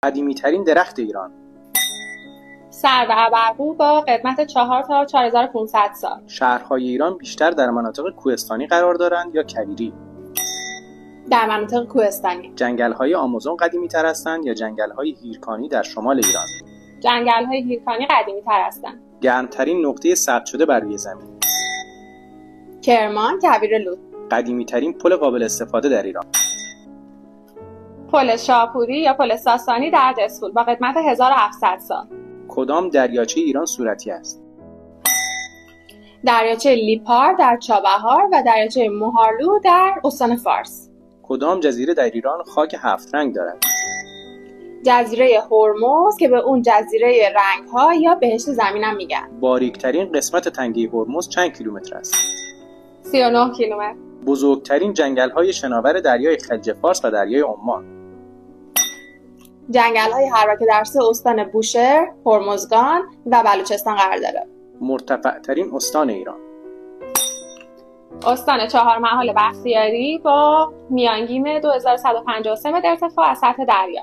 قدیمی‌ترین درخت ایران. سرو ابرقو با قدمت 4 تا 4500 سال. شهرهای ایران بیشتر در مناطق کوهستانی قرار دارند یا کویری؟ در مناطق کوهستانی. جنگل‌های آمازون قدیمی‌تر هستند یا جنگل‌های هیرکانی در شمال ایران؟ جنگل‌های هیرکانی قدیمی‌تر هستند. گرمترین نقطه ثبت شده بر روی زمین. کرمان، کویرلود. قدیمی‌ترین پل قابل استفاده در ایران. پل شاپوری یا پل ساسانی در دسفول با قدمت 1700 سال. کدام دریاچه ایران صورتی است؟ دریاچه لیپار در چابهار و دریاچه مهارلو در استان فارس. کدام جزیره در ایران خاک 7 رنگ دارد؟ جزیره هرمز که به اون جزیره رنگ‌ها یا بهشت زمینم میگن. باریکترین قسمت تنگه هرمز چند کیلومتر است؟ 39 کیلومتر. بزرگترین جنگل‌های شناور دریای خلیج فارس و دریای عمان. جنگل‌های هراکه در 3 استان بوشهر، هرمزگان و بلوچستان قرار داره. مرتفع‌ترین استان ایران. استان چهارمحال بختیاری با میانگین 2153 متر ارتفاع از سطح دریا.